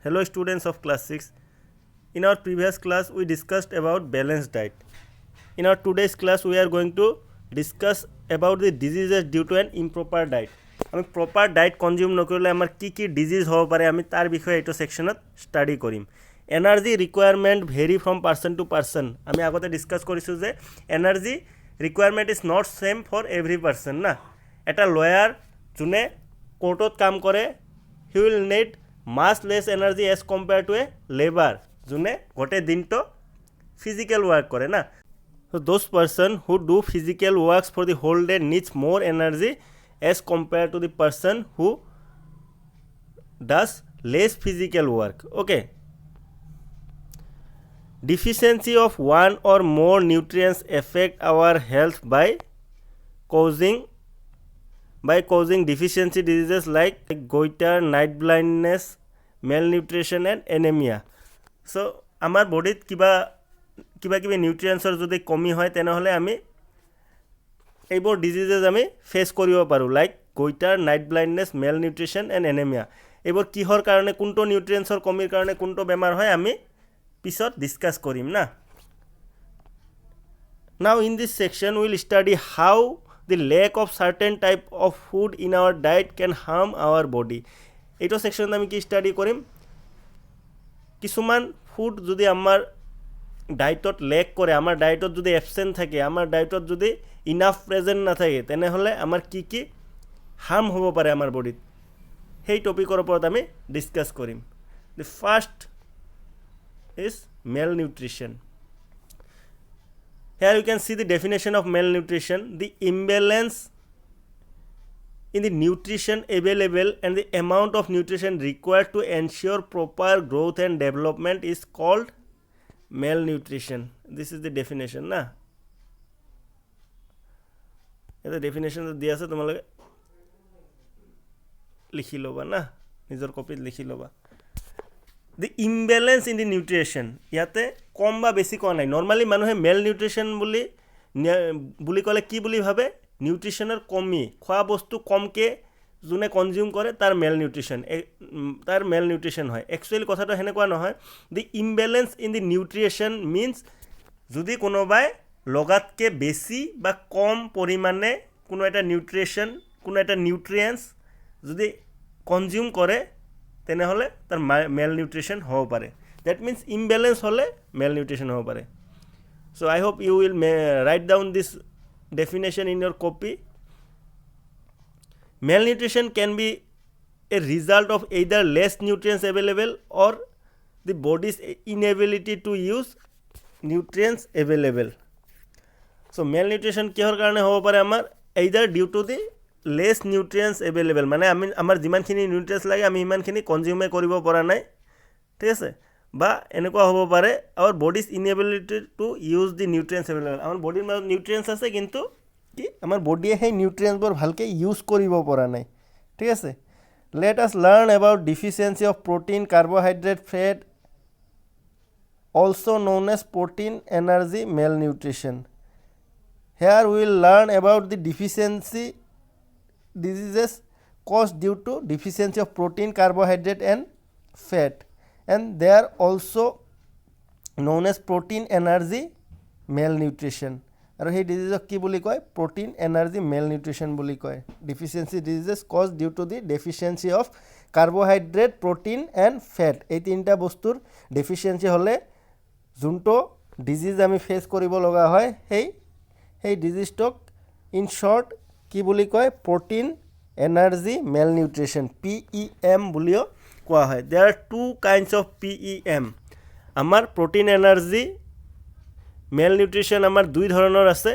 Hello students of class 6. In our previous class we discussed about balanced diet. In our today's class we are going to discuss about the diseases due to an improper diet. আমি proper diet consume নকৰিলে আমাৰ কি disease হ'ব পাৰে আমি তাৰ বিষয়ে এইটো সেকশনত ষ্টাডি কৰিম energy requirement vary from person to person আমি আগতে ডিসকাস কৰিছো যে energy requirement is not same for every person না এটা লয়াৰ যোনে কোৰ্টত কাম কৰে he will need much less energy as compared to a labor যোনে গোটে দিনটো physical work কৰে না so those person who do physical works for the whole day needs more energy as compared to the person who does less physical work okay deficiency of one or more nutrients affect our health by causing deficiency diseases like goiter, night blindness, malnutrition and anemia. So আমাৰ বডিত কিবা নিউট্ৰিয়েন্টছৰ যদি কমি হয় তেনেহলে আমি এইবোৰ diseases আমি face কৰিব পাৰো like গোইটাৰ night blindness মেলনিউট্ৰিশ্যন and anaemia এইবোৰ কিহৰ কাৰণে কোনটো নিউট্ৰিয়েন্টছৰ কমিৰ কাৰণে কোনটো বেমাৰ হয় আমি পিছত ডিসকাস কৰিম না Now in this section we will study how the lack of certain type of food in our diet can harm our body এইটো সেকশনত আমি কি স্টাডি কৰিম কিছুমান ফুড যদি আমাৰ ডায়েটত লেক কৰে আমাৰ ডায়েটত যদি এবসেন্ট থাকে আমাৰ ডায়েটত যদি ইনাফ প্ৰেজেন্ট না থাকে তেনেহলে আমাৰ কি হাৰ্ম হ'ব পাৰে আমাৰ বডিত সেই টপিকৰ ওপৰত আমি ডিসকাস কৰিম the first is malnutrition Here you can see the definition of malnutrition, the imbalance in the nutrition available and the amount of nutrition required to ensure proper growth and development is called malnutrition. This is the definition, na? The definition diya ase tumaloge likhi loba na nijor copy likhi loba The imbalance in the nutrition ইয়াতে কম বা বেছি কোৱা নাই নৰমালি মানুহে মেল নিউট্ৰিশন বুলি কলে কি বুলি ভাবে নিউট্ৰিশনৰ কমি খোৱা বস্তু কমকে যোনে কনজিউম কৰে তাৰ মেল নিউট্ৰিশন হয় একচুয়ালি কথাটো হেনেকুৱা নহয় দি ইমবেলেন্স ইন দি নিউট্ৰিশন মিন্স যদি কোনোবাই লগাতকে বেছি বা কম পৰিমাণে কোনো এটা নিউট্ৰিশন কোনো এটা নিউট্ৰিয়েন্টস যদি কনজিউম কৰে তেনেহলে তাৰ মেল নিউট্ৰিশন হ'ব পাৰে that means imbalance হলে মেল নিউট্ৰিশন হ'ব পাৰে so I hope you will write down this definition in your copy malnutrition can be a result of either less nutrients available or the body's inability to use nutrients available so malnutrition কিহৰ কাৰণে হ'ব পাৰে আমাৰ either due to the less nutrients available মানে আমি আমাৰ যিমানখিনি নিউট্ৰিয়েন্টস লাগে আমি ইমানখিনি কনজিউম কৰিব পৰা নাই ঠিক আছে বা এনেকুৱা হ'ব পাৰে our body's inability to use the nutrients available আমাৰ বডিৰ মাজত নিউট্ৰিয়েন্টস আছে কিন্তু কি আমাৰ বডিয়ে সেই নিউট্ৰিয়েন্টসবোৰ ভালকে ইউজ কৰিব পৰা নাই ঠিক আছে let us learn about deficiency of protein carbohydrate fat also known as protein energy malnutrition here we will learn about the deficiency diseases caused due to deficiency of protein carbohydrate and fat and they are also known as protein energy malnutrition আৰু সেই ডিজিজক কি বুলি কয় protein energy malnutrition বুলি কয় deficiency diseases caused due to the deficiency of carbohydrate protein and fat এই তিনটা বস্তুৰ deficiency হলে যোনটো ডিজিজ আমি ফেস কৰিব লগা হয় সেই ডিজিজটোক ইন শৰ্ট কি বুলি কয় protein energy malnutrition PEM বুলিও কোৱা হয় there are two kinds of PEM আমাৰ protein energy malnutrition আমাৰ দুই ধৰণৰ আছে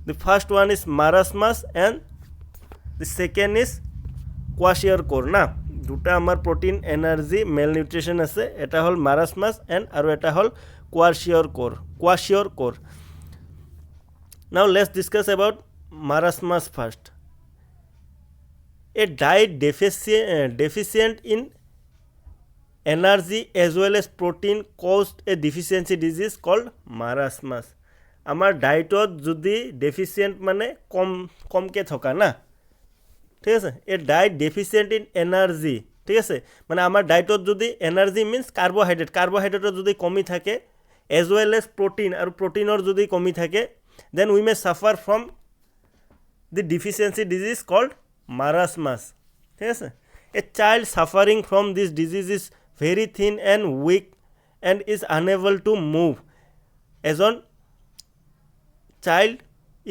the first one is marasmus and the second is kwashiorkor না দুটা আমাৰ protein energy malnutrition আছে এটা হল marasmus and আৰু এটা হল kwashiorkor now let's discuss about marasmus first a diet deficient in energy as well as protein caused a deficiency disease called marasmus আমাৰ ডায়েটত যদি ডেফিচিয়েন্ট মানে কমকে থকা না ঠিক আছে এ ডায়েট ডেফিচিয়েন্ট ইন এনার্জি ঠিক আছে, মানে আমাৰ ডায়েটত যদি এনাৰ্জি মিনছ কাৰ্বহাইড্ৰেটৰ যদি কমি থাকে এজ ৱেল এজ প্ৰটিন আৰু প্ৰটিনৰ যদি কমি থাকে then we may suffer from the deficiency disease called marasmus. ঠিক আছে, a child suffering from this disease is very thin and weak and is unable to move. এজন child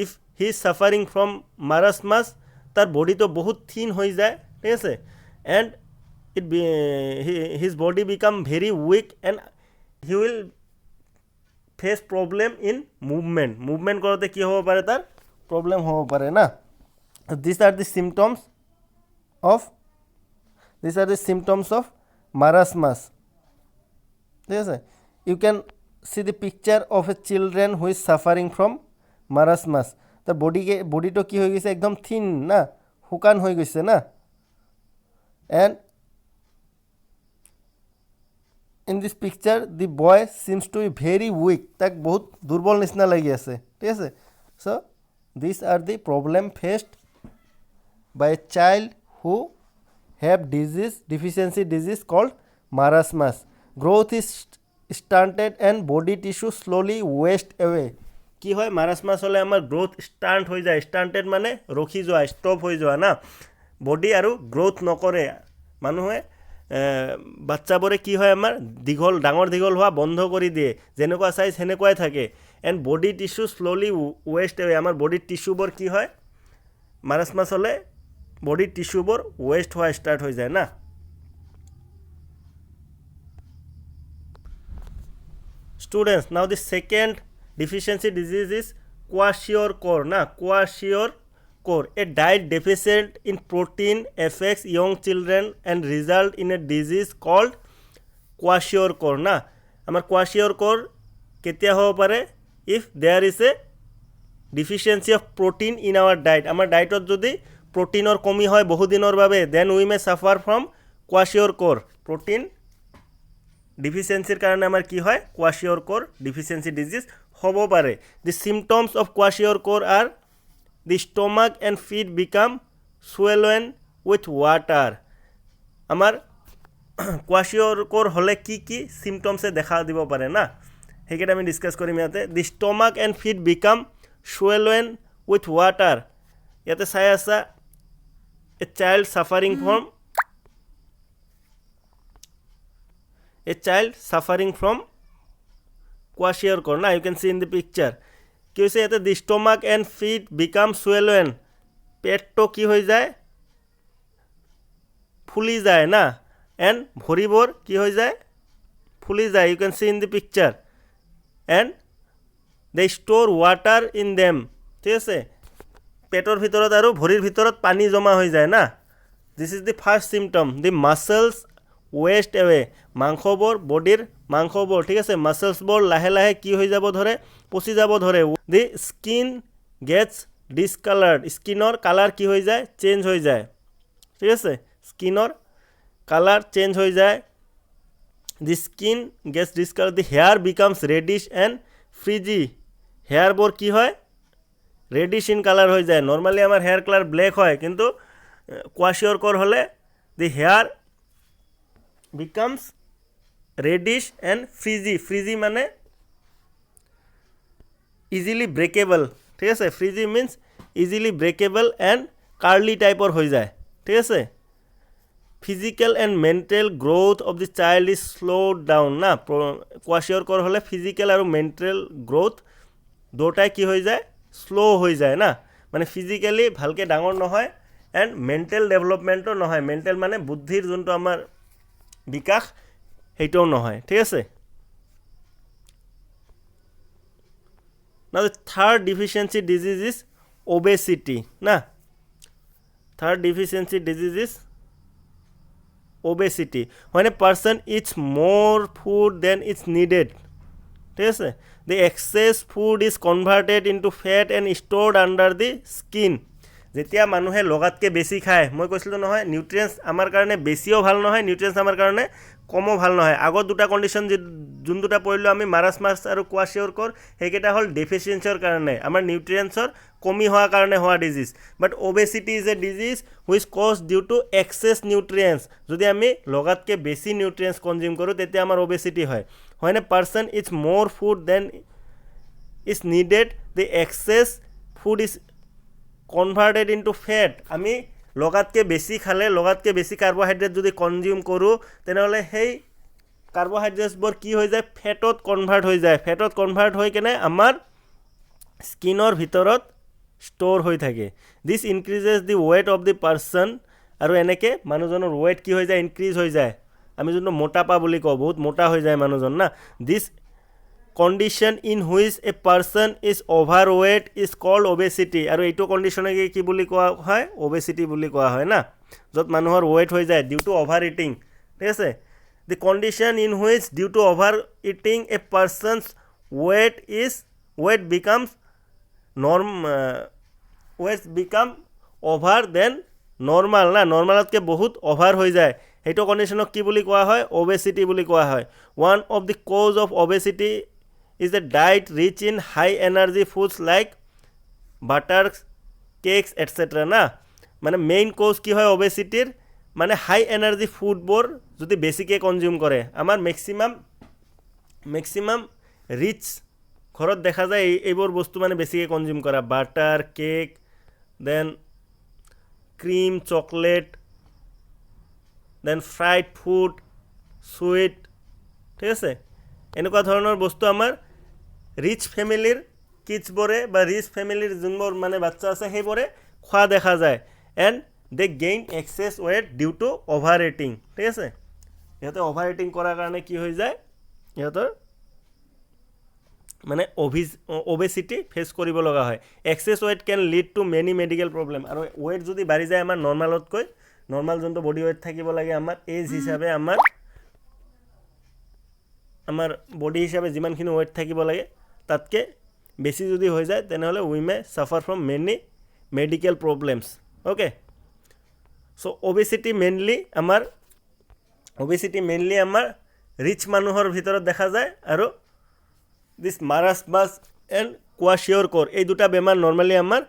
if he is suffering from marasmus তাৰ বডিটো বহুত thin হৈ যায়। ঠিক আছে, and his body become very weak and he will face problem in movement কৰোঁতে কি হ'ব পাৰে, তাৰ প্ৰব্লেম হ'ব পাৰে না। these are the symptoms of marasmus। ঠিক আছে, you can see the picture of a children who is suffering from marasmus। তাৰ বডিটো কি হৈ গৈছে, একদম থিন না, শুকান হৈ গৈছে না। and in this picture the boy seems to be very weak, তাক বহুত দুৰ্বল নিচিনা লাগি আছে। ঠিক আছে, so these are the problem faced by a child who have deficiency disease called marasmus। growth is stunted and body tissue slowly waste away। কি হয়, মাৰাছমাছ হ'লে আমাৰ গ্ৰ'থ ষ্টাণ্ট হৈ যায়। ষ্টাণ্টেড মানে ৰখি যোৱা, ষ্টপ হৈ যোৱা না, বডি আৰু গ্ৰ'থ নকৰে। মানুহে বাচ্চাবোৰে কি হয়, আমাৰ ডাঙৰ দীঘল হোৱা বন্ধ কৰি দিয়ে, যেনেকুৱা চাইজ সেনেকুৱাই থাকে। And body tissue slowly waste হয়, আমাৰ বডিৰ টিচুবোৰ কি হয়, মাৰাছমাছ হ'লে বডিৰ টিচুবোৰ ৱেষ্ট হোৱা ষ্টাৰ্ট হৈ যায় না। ষ্টুডেণ্টছ, নাও দি ছেকেণ্ড ডিফিচিয়েঞ্চি ডিজিজ ইজ kwashiorkor না। kwashiorkor, a diet deficient in protein affects young children and result in a disease called kwashiorkor না। আমাৰ kwashiorkor কেতিয়া হ'ব পাৰে, if there is a deficiency of protein in our diet। আমাৰ ডায়েটত যদি প্ৰটিনৰ কমি হয় বহুদিনৰ বাবে then we may suffer from kwashiorkor। Protein ডিফিচিয়েঞ্চিৰ কাৰণে আমাৰ কি হয়, kwashiorkor ডিফিচিয়েঞ্চি ডিজিজ হ'ব পাৰে। The symptoms of kwashiorkor are the stomach and feet become swollen with water। আমাৰ kwashiorkor হ'লে কি কি চিমটমছে দেখা দিব পাৰে না, সেইকেইটা আমি ডিছকাছ কৰিম ইয়াতে। the stomach and feet become swollen with water। ইয়াতে চাই আছা a child suffering from kwashiorkor না, you can see in the picture। কি হৈছে ইয়াতে, দি ষ্টমাক এণ্ড ফিট বিকাম চুৱেলোৱেন, পেটটো কি হৈ যায়, ফুলি যায় না। এণ্ড ভৰিবোৰ কি হৈ যায়, ফুলি যায়, you can see in the picture. And they store water in them. ঠিক আছে, পেটৰ ভিতৰত আৰু ভৰিৰ ভিতৰত পানী জমা হৈ যায় না। This is the first symptom. The muscles waste away, বডিৰ মাংসবোৰ, ঠিক আছে, মাছলছবোৰ লাহে লাহে কি হৈ যাব ধৰে, পচি যাব ধৰে। দি স্কিন গেটছ ডিছকালাৰ্ড, স্কিনৰ কালাৰ কি হৈ যায়, চেঞ্জ হৈ যায়। ঠিক আছে, স্কিনৰ কালাৰ চেঞ্জ হৈ যায়। The skin gets discoloured, the hair becomes reddish and frizzy, হেয়াৰবোৰ কি হয়, ৰেডিছ ইন কালাৰ হৈ যায়। নৰ্মেলি আমাৰ হেয়াৰ কালাৰ ব্লেক হয়, কিন্তু kwashiorkor হ'লে the hair becomes reddish and frizzy মানে ইজিলি ব্ৰেকেবল। ঠিক আছে, frizzy means easily breakable and curly টাইপৰ হৈ যায়। ঠিক আছে, physical and mental growth of the child is slow' down না। kwashiorkor হ'লে ফিজিকেল আৰু মেণ্টেল গ্ৰ'থ দুটাই কি হৈ যায়, শ্ল' হৈ যায় না। মানে ফিজিকেলি ভালকৈ ডাঙৰ নহয় এণ্ড মেণ্টেল ডেভেলপমেণ্টো নহয়। মেণ্টেল মানে বুদ্ধিৰ যোনটো আমাৰ বিকাশ সেইটোও নহয়। ঠিক আছে, now the third deficiency disease is obesity না। third deficiency disease is obesity, when a person eats more food than is needed। ঠিক আছে, the excess food is converted into fat and stored under the skin। যেতিয়া মানুহে লগাতকৈ বেছি খায়, মই কৈছিলোঁ নহয় নিউট্ৰিয়েণ্টছ আমাৰ কাৰণে বেছিও ভাল নহয়, নিউট্ৰিয়েণ্টছ আমাৰ কাৰণে কমো ভাল নহয়। আগত দুটা কণ্ডিশ্যন যোন দুটা পৰিলোঁ আমি মাৰাছমাছ আৰু কোৱাচিয়ৰকৰ, সেইকেইটা হ'ল ডেফিচিয়েঞ্চিৰ কাৰণে, আমাৰ নিউট্ৰিয়েণ্টছৰ কমি হোৱাৰ কাৰণে হোৱা disease. But obesity is a disease which cause due to excess nutrients. যদি আমি লগাতকৈ বেছি নিউট্ৰিয়েণ্টছ কনজিউম কৰোঁ তেতিয়া আমাৰ অবেচিটি হয়। When a person eats more food than is needed, the excess food is converted into fat. আমি লগাতকৈ বেছি খালে, লগাতকৈ বেছি কাৰ্বহাইড্ৰেট যদি কনজিউম কৰোঁ তেনেহ'লে সেই কাৰ্বহাইড্ৰেটছবোৰ কি হৈ যায়, ফেটত কনভাৰ্ট হৈ যায়। ফেটত কনভাৰ্ট হৈ কেনে আমাৰ স্কিনৰ ভিতৰত ষ্ট'ৰ হৈ থাকে। This increases the weight of the person, আৰু এনেকৈ মানুহজনৰ ৱেইট কি হৈ যায়, ইনক্ৰিজ হৈ যায়। আমি যোনটো মোটাপা বুলি কওঁ, বহুত মোটা হৈ যায় মানুহজন না। This condition in which a person is overweight is called obesity. আৰু এইটো কণ্ডিশ্যনকে কি বুলি কোৱা হয়, অবেচিটি বুলি কোৱা হয় না, য'ত মানুহৰ ৱেইট হৈ যায় ডিউ টু অভাৰ ইটিং। ঠিক আছে, the condition in which due to over eating a person's weight become over than normal না, নৰ্মেলতকৈ বহুত অভাৰ হৈ যায়, সেইটো কণ্ডিশ্যনক কি বুলি কোৱা হয়, অবেচিটি বুলি কোৱা হয়। One of the cause of obesity is a diet rich in high energy foods like butter, cakes etcetera না। মানে মেইন কজ কি হয় অবেচিটিৰ, মানে হাই এনাৰ্জি ফুডবোৰ যদি বেছিকৈ কনজিউম কৰে। আমাৰ মেক্সিমাম ৰিচ ঘৰত দেখা যায় এইবোৰ বস্তু মানে বেছিকৈ কনজিউম কৰা, butter, cake, then cream, chocolate, then fried food, sweet. ঠিক আছে, এনেকুৱা ধৰণৰ বস্তু আমাৰ ৰিচ ফেমিলিৰ কিডছবোৰে বা ৰিচ ফেমিলিৰ যোনবোৰ মানে বাচ্চা আছে সেইবোৰে খোৱা দেখা যায়। And they gain excess weight due to over eating. ঠিক আছে, সিহঁতে অভাৰ ইটিং কৰাৰ কাৰণে কি হৈ যায়, সিহঁতৰ মানে অবেচিটি ফেচ কৰিব লগা হয়। Access weight can lead to many medical problem. আৰু ৱেইট যদি বাঢ়ি যায় আমাৰ নৰ্মেলতকৈ, নৰ্মেল যোনটো বডি ৱেইট থাকিব লাগে আমাৰ এজ হিচাপে, আমাৰ বডি হিচাপে যিমানখিনি ৱেইট থাকিব লাগে তাতকৈ বেছি যদি হৈ যায় তেনেহ'লে উই may suffer from many medical problems. Okay, so' obesity mainly আমাৰ ৰিচ মানুহৰ ভিতৰত দেখা যায়। আৰু দিছ মাৰাছমাছ এণ্ড কোৱাচিয়ৰকৰ, এই দুটা বেমাৰ নৰ্মেলি আমাৰ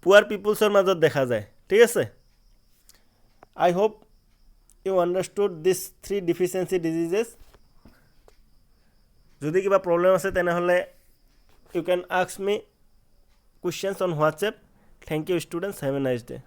পুৱাৰ পিপুলছৰ মাজত দেখা যায়। ঠিক আছে, I hope you understood this 3 deficiency diseases. যদি কিবা প্ৰব্লেম আছে তেনেহ'লে you can ask me questions on WhatsApp. Thank you students, have a nice day.